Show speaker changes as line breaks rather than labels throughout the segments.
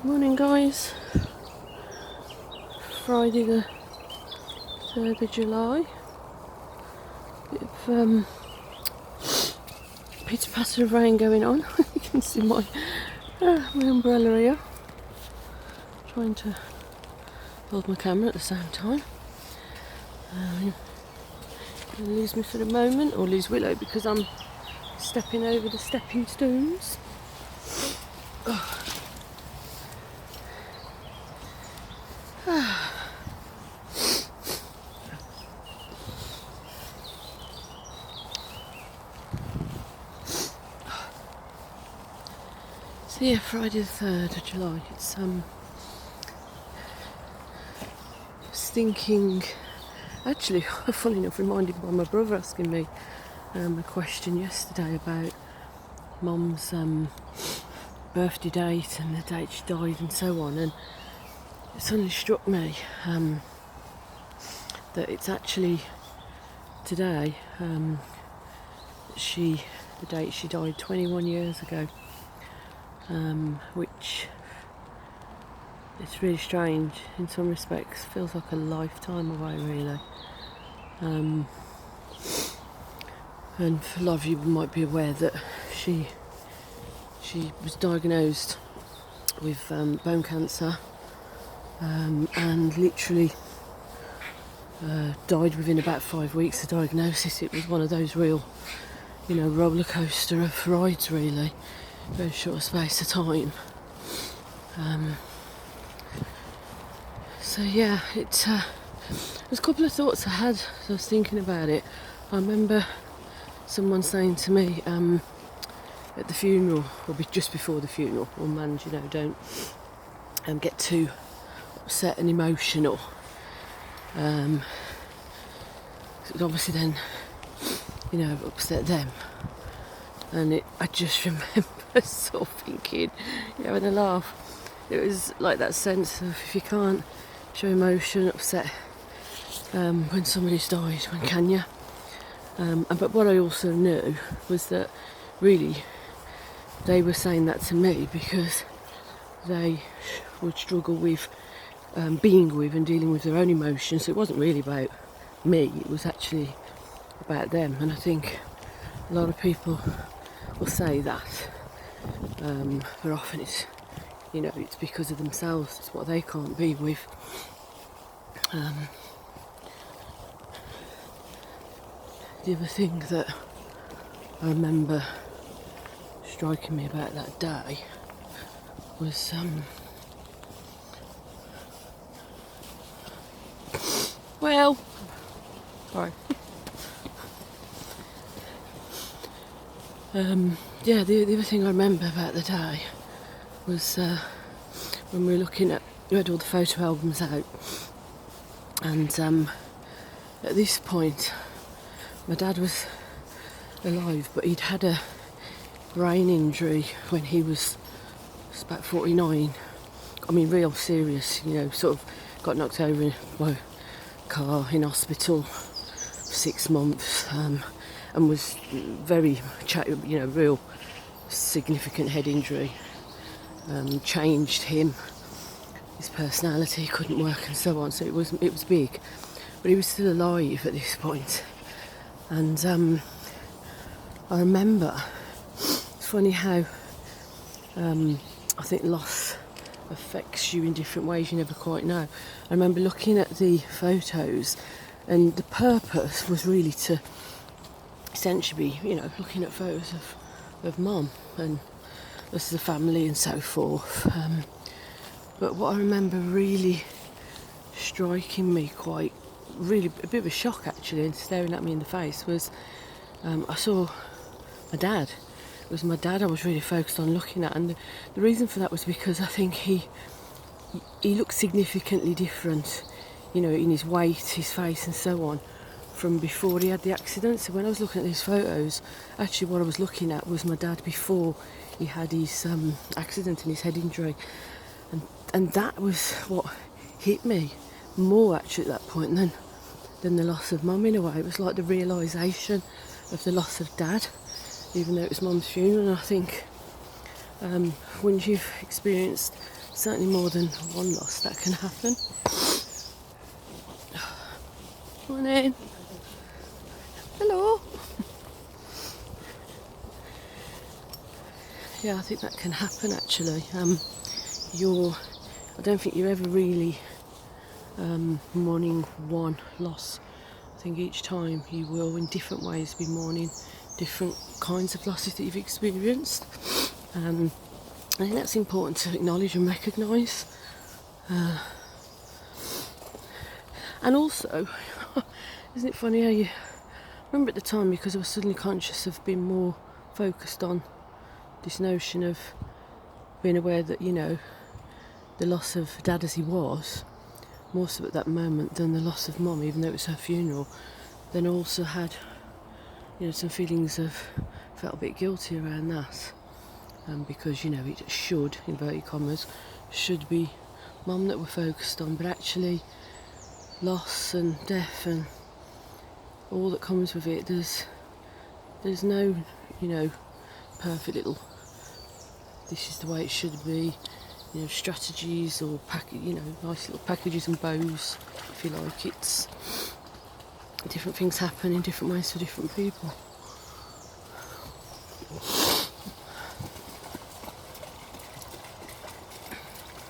Morning guys, Friday the 3rd of July. Bit of pitter patter of rain going on. You can see my umbrella here. Trying to hold my camera at the same time. Gonna lose me for the moment, or lose Willow because I'm stepping over the stepping stones. So yeah, Friday the 3rd of July. It's was thinking, actually, funny enough, reminded by my brother asking me a question yesterday about Mum's birthday date and the date she died and so on, and it suddenly struck me that it's actually today, the date she died 21 years ago, which it's really strange in some respects, feels like a lifetime away really. And for a lot of you might be aware that she was diagnosed with bone cancer, and literally died within about 5 weeks of diagnosis. It was one of those real, roller coaster of rides really, very short space of time. So yeah, there's a couple of thoughts I had as I was thinking about it. I remember someone saying to me at the funeral, or just before the funeral, "Oh man, don't get too upset and emotional." It would obviously then, upset them. And I just remember sort of thinking, having a laugh. It was like that sense of, if you can't show emotion, upset when somebody's died, when can you? But what I also knew was that really they were saying that to me because they would struggle with being with and dealing with their own emotions. So it wasn't really about me, it was actually about them. And I think a lot of people will say that, but often it's because of themselves, it's what they can't be with. The other thing that I remember striking me about that day was sorry. The other thing I remember about the day was when we had all the photo albums out, and at this point my dad was alive, but he'd had a brain injury when he was about 49. I mean, real serious, sort of got knocked over by a car, in hospital for 6 months, and was very, real significant head injury. Changed him, his personality, couldn't work and so on, so it was big, but he was still alive at this point. And I remember, it's funny how I think loss affects you in different ways, you never quite know. I remember looking at the photos, and the purpose was really to essentially be, looking at photos of Mum and us as a family and so forth. But what I remember really striking me really a bit of a shock actually, and staring at me in the face, was I saw my dad. It was my dad I was really focused on looking at, and the reason for that was because I think he looked significantly different, in his weight, his face and so on, from before he had the accident. So when I was looking at these photos, actually what I was looking at was my dad before he had his accident and his head injury, and that was what hit me more actually at that point than the loss of Mum in a way. It was like the realisation of the loss of Dad, even though it was Mum's funeral. And I think once you've experienced certainly more than one loss that can happen. Come on in. Hello. Yeah, I think that can happen actually. I don't think you're ever really mourning one loss. I think each time you will, in different ways, be mourning different kinds of losses that you've experienced. I think that's important to acknowledge and recognise. And also, isn't it funny how you remember at the time, because I was suddenly conscious of being more focused on this notion of being aware that, you know, the loss of Dad as he was, more so at that moment than the loss of Mum, even though it was her funeral, then also had, you know, some feelings of, felt a bit guilty around that. Because, you know, it should, inverted commas, should be Mum that we're focused on, but actually loss and death and all that comes with it, there's no, you know, perfect little, this is the way it should be, you know, strategies or you know, nice little packages and bows, if you like. It's different things happen in different ways for different people.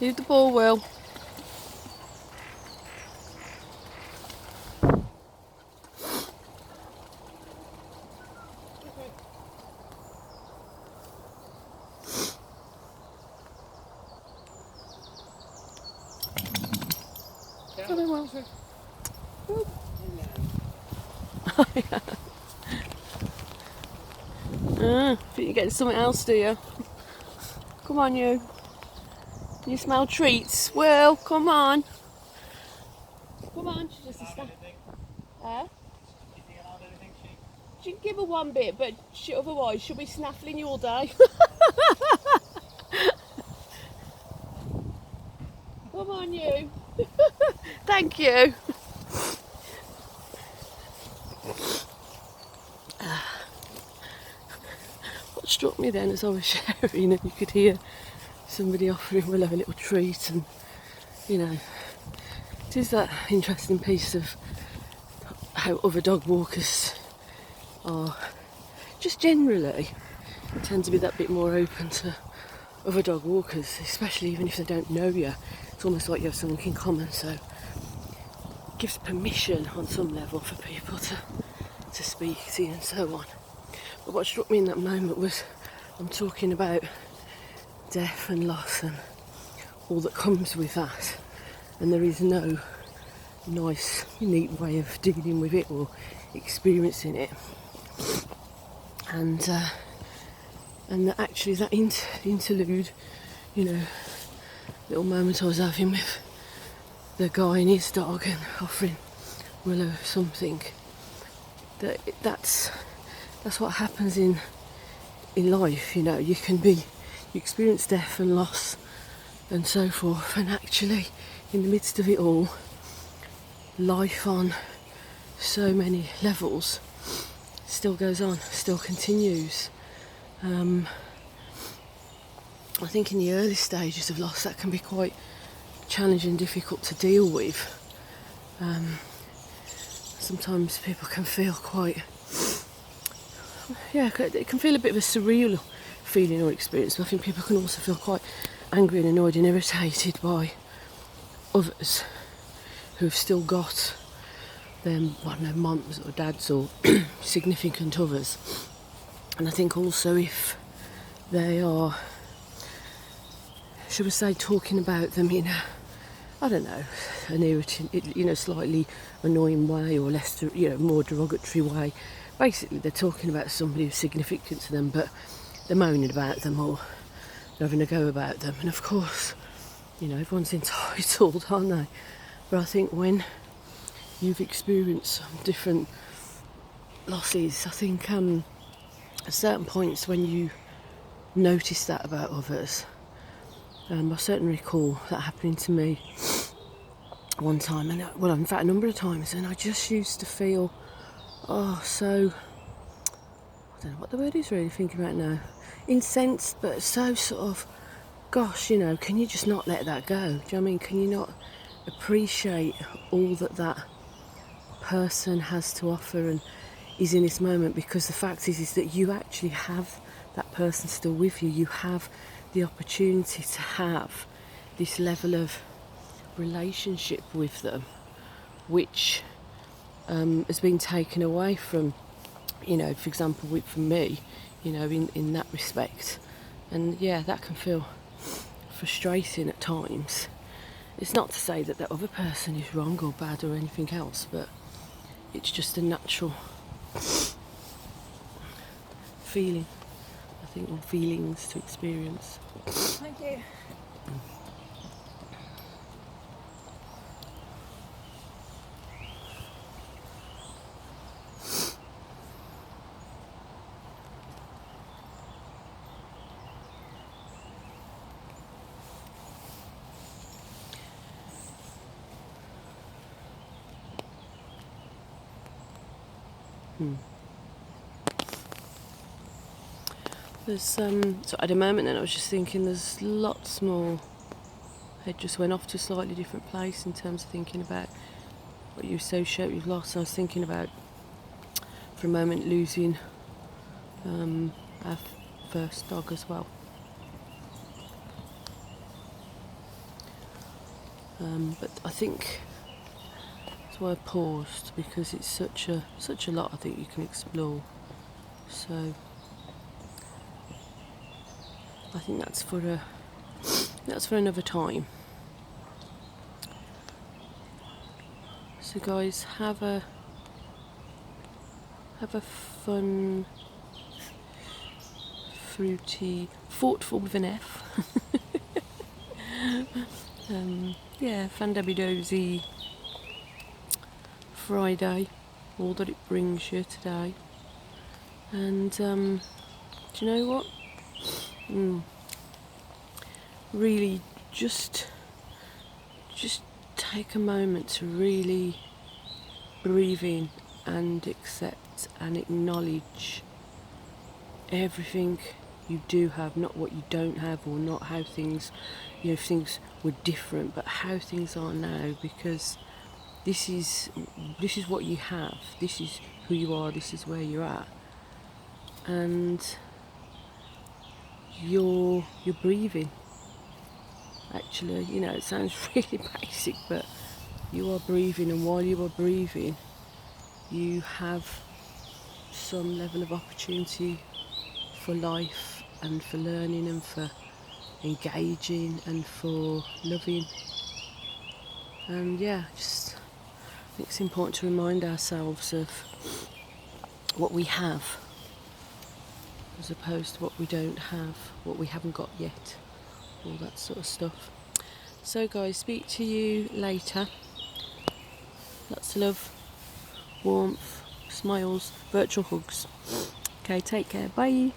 Leave the ball, Will. Think you're getting something else, do you? Come on, you. You smell treats. Will, come on. Come on, she's just a snack. She can give her one bit, but otherwise she'll be snaffling you all day. Come on, you. Thank you. What struck me then as I was sharing, and you could hear somebody offering Willow a little treat, and, you know, it is that interesting piece of how other dog walkers are, just generally, tend to be that bit more open to other dog walkers, especially even if they don't know you. It's almost like you have something in common, so it gives permission on some level for people to speak to you and so on. But what struck me in that moment was, I'm talking about death and loss and all that comes with that, and there is no nice, neat way of dealing with it or experiencing it. And actually that interlude, you know, little moment I was having with the guy and his dog and offering Willow something, that's what happens in life, you know. You experience death and loss and so forth, and actually in the midst of it all, life on so many levels still goes on, still continues. I think in the early stages of loss that can be quite challenging and difficult to deal with. Sometimes people can feel quite, it can feel a bit of a surreal feeling or experience, but I think people can also feel quite angry and annoyed and irritated by others who've still got them, I don't know, mums or dads or significant others. And I think also if they are, should we say, talking about them in a, I don't know, an irritating, you know, slightly annoying way or less, you know, more derogatory way. Basically, they're talking about somebody who's significant to them, but they're moaning about them or they're having a go about them. And of course, you know, everyone's entitled, aren't they? But I think when you've experienced some different losses, I think at certain points when you notice that about others, I certainly recall that happening to me one time, and well, in fact a number of times, and I just used to feel, so, I don't know what the word is really, thinking about now, incensed, but so sort of gosh, you know, can you just not let that go? Do you know what I mean? Can you not appreciate all that that person has to offer and is in this moment? Because the fact is that you actually have that person still with you. You have the opportunity to have this level of relationship with them, which has been taken away from, you know, for example, from me, you know, in that respect. And yeah, that can feel frustrating at times. It's not to say that the other person is wrong or bad or anything else, but it's just a natural feeling, I think, or feelings to experience.
Thank you.
There's so at a moment then I was just thinking there's lots more. Head just went off to a slightly different place in terms of thinking about what you associate with loss. I was thinking about, for a moment, losing our first dog as well. But I think that's why I paused, because it's such a lot I think you can explore. So I think that's for another time. So guys, have a fun, fruity, thoughtful with an F. Yeah, fandabidozy Friday, all that it brings you today. And do you know what? Really, just take a moment to really breathe in and accept and acknowledge everything you do have, not what you don't have, or not how things, you know, if things were different, but how things are now, because this is what you have, this is who you are, this is where you're at, and you're breathing. Actually, you know, it sounds really basic, but you are breathing, and while you are breathing, you have some level of opportunity for life and for learning and for engaging and for loving. And yeah, just I think it's important to remind ourselves of what we have as opposed to what we don't have, what we haven't got yet, all that sort of stuff. So guys, speak to you later. Lots of love, warmth, smiles, virtual hugs. Okay, take care, bye.